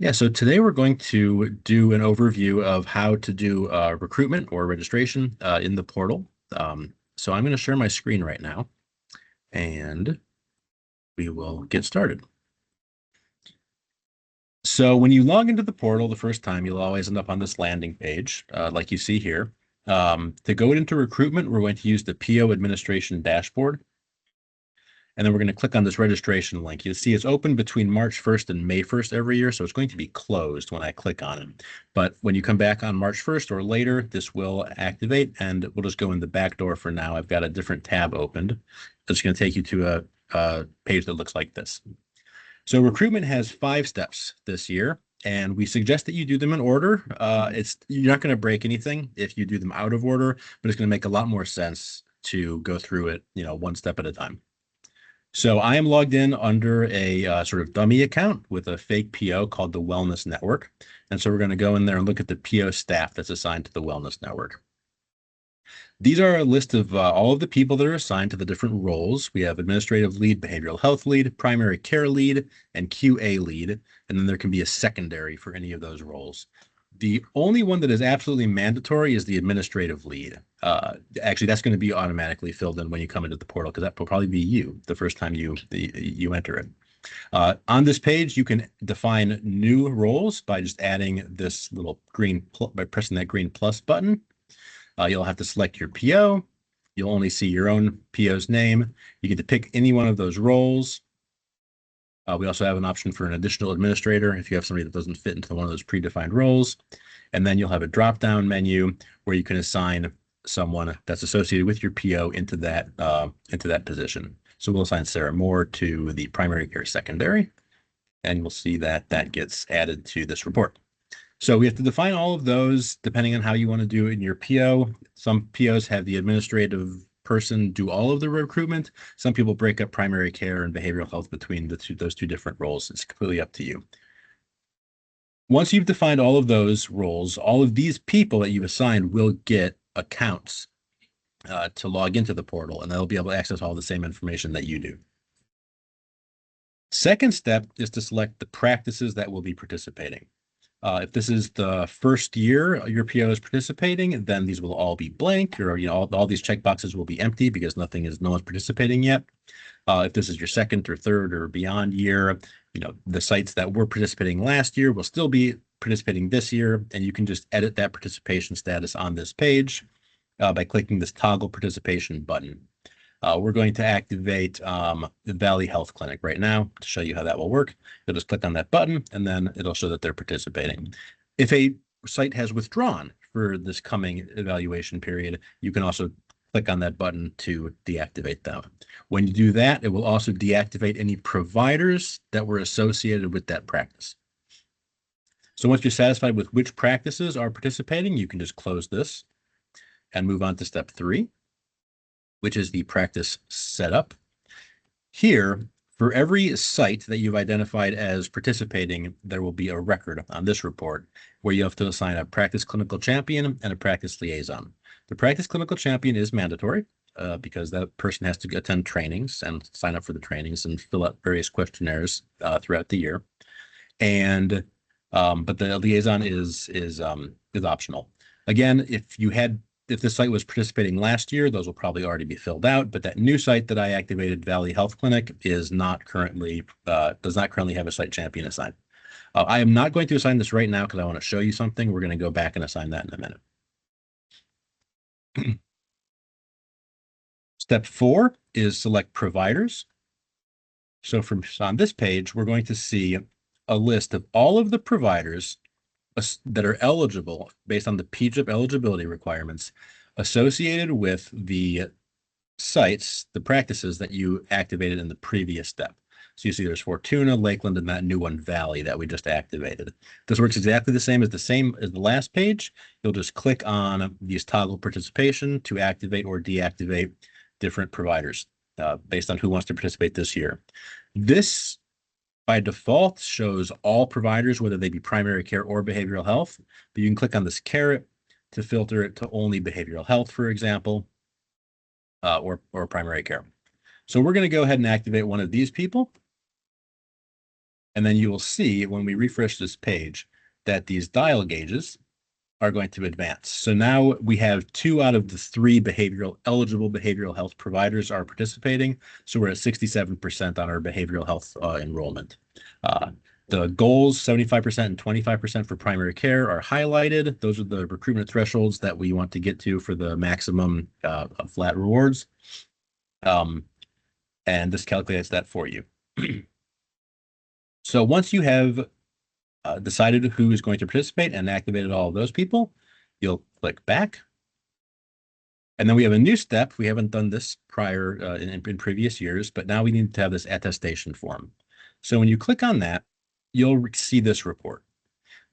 Yeah, so today we're going to do an overview of how to do recruitment or registration in the portal. So I'm going to share my screen right now and we will get started. So when you log into the portal the first time, you'll always end up on this landing page, like you see here. To go into recruitment, we're going to use the PO administration dashboard. And then we're going to click on this registration link. You'll see it's open between March 1st and May 1st every year, so it's going to be closed when I click on it. But when you come back on March 1st or later, this will activate, and we'll just go in the back door for now. I've got a different tab opened. It's going to take you to a page that looks like this. So recruitment has 5 steps this year, and we suggest that you do them in order. You're not going to break anything if you do them out of order, but it's going to make a lot more sense to go through it, one step at a time. So I am logged in under a sort of dummy account with a fake PO called the Wellness Network. And so we're going to go in there and look at the PO staff that's assigned to the Wellness Network. These are a list of all of the people that are assigned to the different roles. We have administrative lead, behavioral health lead, primary care lead, and QA lead. And then there can be a secondary for any of those roles. The only one that is absolutely mandatory is the administrative lead. Actually, that's going to be automatically filled in when you come into the portal because that will probably be you the first time you enter it. On this page, you can define new roles by just adding this little green, by pressing that green plus button. You'll have to select your PO. You'll only see your own PO's name. You get to pick any one of those roles. We also have an option for an additional administrator if you have somebody that doesn't fit into one of those predefined roles. And then you'll have a drop-down menu where you can assign someone that's associated with your PO into that position. So we'll assign Sarah Moore to the primary care secondary, and we'll see that that gets added to this report. So we have to define all of those depending on how you want to do it in your PO. Some POs have the administrative person do all of the recruitment. Some people break up primary care and behavioral health between those two different roles. It's completely up to you. Once you've defined all of those roles, all of these people that you've assigned will get accounts to log into the portal, and they'll be able to access all the same information that you do. Second step is to select the practices that will be participating. If this is the first year your PO is participating, then these will all be blank, or all these checkboxes will be empty because no one's participating yet. If this is your second or third or beyond year, the sites that were participating last year will still be participating this year, and you can just edit that participation status on this page by clicking this toggle participation button. We're going to activate the Valley Health Clinic right now to show you how that will work. You'll just click on that button, and then it'll show that they're participating. If a site has withdrawn for this coming evaluation period, you can also click on that button to deactivate them. When you do that, it will also deactivate any providers that were associated with that practice. So once you're satisfied with which practices are participating, you can just close this and move on to step 3, which is the practice setup. Here, for every site that you've identified as participating, there will be a record on this report where you have to assign a practice clinical champion and a practice liaison. The practice clinical champion is mandatory because that person has to attend trainings and sign up for the trainings and fill out various questionnaires throughout the year. And but the liaison is optional. Again, if this site was participating last year, those will probably already be filled out. But that new site that I activated, Valley Health Clinic, does not currently have a site champion assigned. I am not going to assign this right now because I want to show you something. We're going to go back and assign that in a minute. Step 4 is select providers. So on this page, we're going to see a list of all of the providers that are eligible based on the PGIP eligibility requirements associated with the sites, the practices that you activated in the previous step. So you see there's Fortuna, Lakeland, and that new one, Valley, that we just activated. This works exactly the same as the last page. You'll just click on these toggle participation to activate or deactivate different providers based on who wants to participate this year. This by default shows all providers, whether they be primary care or behavioral health, but you can click on this caret to filter it to only behavioral health, for example, or primary care. So we're going to go ahead and activate one of these people. And then you will see when we refresh this page that these dial gauges are going to advance. So now we have 2 out of the 3 eligible behavioral health providers are participating. So we're at 67% on our behavioral health enrollment. The goals, 75% and 25% for primary care, are highlighted. Those are the recruitment thresholds that we want to get to for the maximum flat rewards. And this calculates that for you. So once you have decided who is going to participate and activated all of those people, you'll click back. And then we have a new step. We haven't done this prior in previous years, but now we need to have this attestation form. So when you click on that, you'll see this report.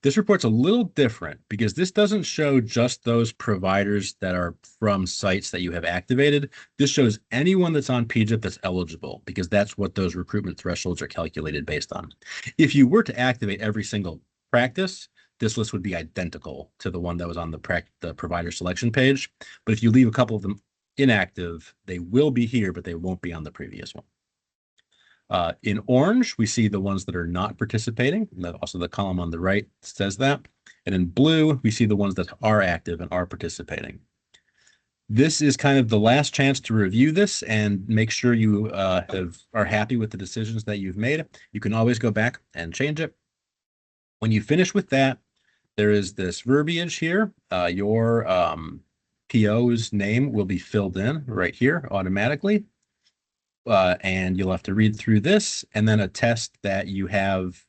This report's a little different because this doesn't show just those providers that are from sites that you have activated. This shows anyone that's on PGIP that's eligible, because that's what those recruitment thresholds are calculated based on. If you were to activate every single practice, this list would be identical to the one that was on the provider selection page. But if you leave a couple of them inactive, they will be here, but they won't be on the previous one. In orange, we see the ones that are not participating. Also, the column on the right says that. And in blue, we see the ones that are active and are participating. This is kind of the last chance to review this and make sure you are happy with the decisions that you've made. You can always go back and change it. When you finish with that, there is this verbiage here. Your PO's name will be filled in right here automatically. And you'll have to read through this and then attest that you have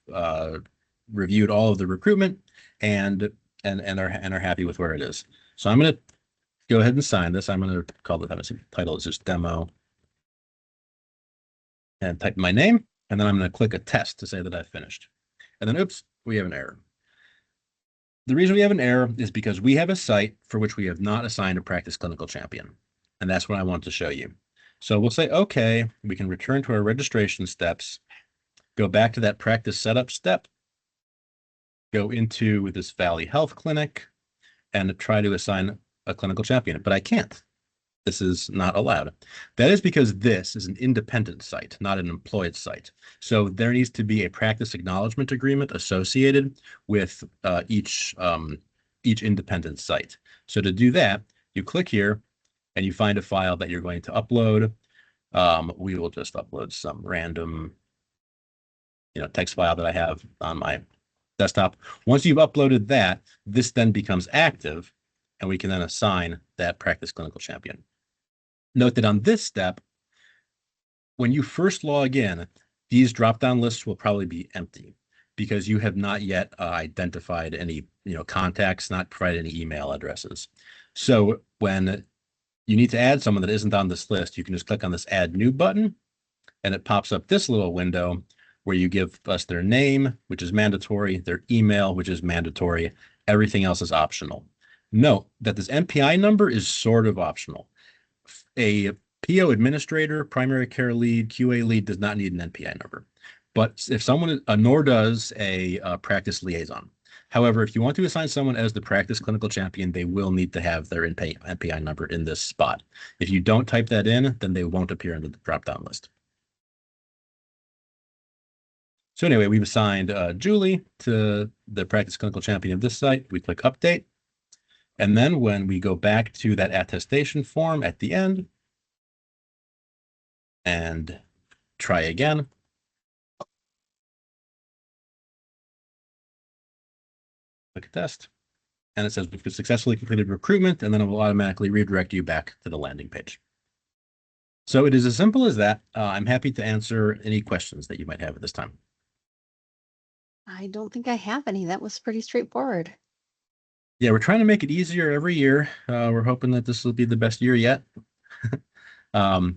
reviewed all of the recruitment and are happy with where it is. So I'm going to go ahead and sign this. I'm going to call the title is just demo and type my name, and then I'm going to click attest to say that I've finished. And then, oops, we have an error. The reason we have an error is because we have a site for which we have not assigned a practice clinical champion. And that's what I want to show you. So we'll say, okay, we can return to our registration steps, go back to that practice setup step, go into this Valley Health Clinic, and try to assign a clinical champion. But I can't. This is not allowed. That is because this is an independent site, not an employed site. So there needs to be a practice acknowledgement agreement associated with each independent site. So to do that, you click here, and you find a file that you're going to upload. We will just upload some random, text file that I have on my desktop. Once you've uploaded that, this then becomes active, and we can then assign that practice clinical champion. Note that on this step, when you first log in, these drop-down lists will probably be empty because you have not yet identified any, contacts, not provided any email addresses. So when you need to add someone that isn't on this list, you can just click on this Add New button, and it pops up this little window where you give us their name, which is mandatory, their email, which is mandatory. Everything else is optional. Note that this MPI number is sort of optional. A PO administrator, primary care lead, QA lead does not need an NPI number. But if someone, nor does a practice liaison. However, if you want to assign someone as the practice clinical champion, they will need to have their NPI number in this spot. If you don't type that in, then they won't appear in the drop-down list. So anyway, we've assigned Julie to the practice clinical champion of this site. We click update. And then when we go back to that attestation form at the end and try again, click attest, and it says we've successfully completed recruitment, and then it will automatically redirect you back to the landing page. So it is as simple as that. I'm happy to answer any questions that you might have at this time. I don't think I have any. That was pretty straightforward. Yeah, we're trying to make it easier every year. We're hoping that this will be the best year yet. But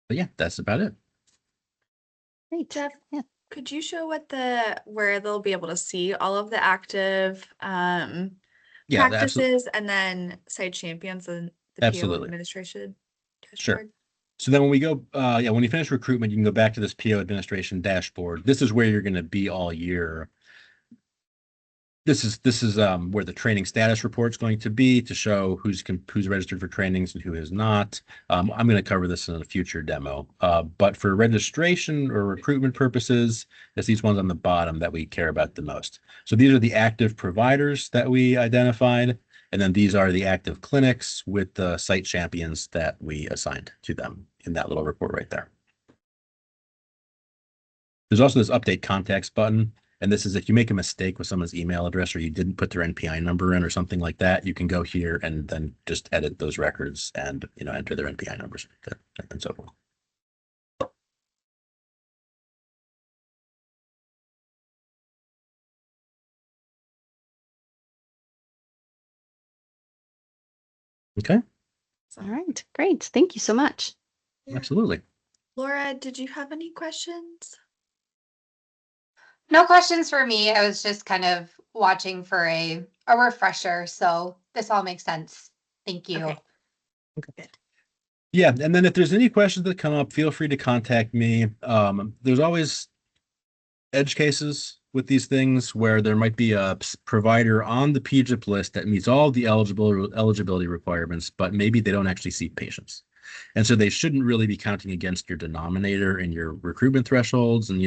yeah, that's about it. Great. Jeff, Yeah. could you show where they'll be able to see all of the active Yeah, practices and then site champions and the PO Absolutely. administration Sure. dashboard? So then when we go, when you finish recruitment, you can go back to this PO administration dashboard. This is where you're going to be all year. This is where the training status report is going to be to show who's registered for trainings and who is not. I'm going to cover this in a future demo. But for registration or recruitment purposes, it's these ones on the bottom that we care about the most. So these are the active providers that we identified, and then these are the active clinics with the site champions that we assigned to them in that little report right there. There's also this update contacts button. And this is if you make a mistake with someone's email address or you didn't put their NPI number in or something like that, you can go here and then just edit those records and, enter their NPI numbers and so forth. Okay, All right, great. Thank you so much. absolutely. Laura, did you have any questions? No questions for me. I was just kind of watching for a refresher. So this all makes sense. Thank you. Okay. Yeah, and then if there's any questions that come up, feel free to contact me. There's always edge cases with these things where there might be a provider on the PGIP list that meets all the eligibility requirements, but maybe they don't actually see patients. And so they shouldn't really be counting against your denominator in your recruitment thresholds. And,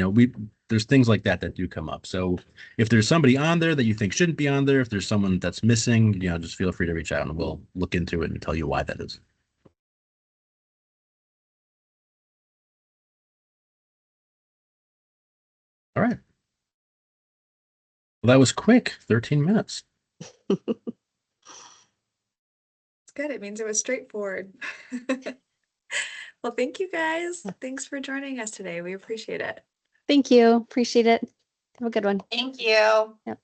there's things like that do come up. So if there's somebody on there that you think shouldn't be on there, if there's someone that's missing, just feel free to reach out and we'll look into it and tell you why that is. All right. Well, that was quick, 13 minutes. It's good. It means it was straightforward. Well, thank you guys. Thanks for joining us today. We appreciate it. Thank you. Appreciate it. Have a good one. Thank you. Yep.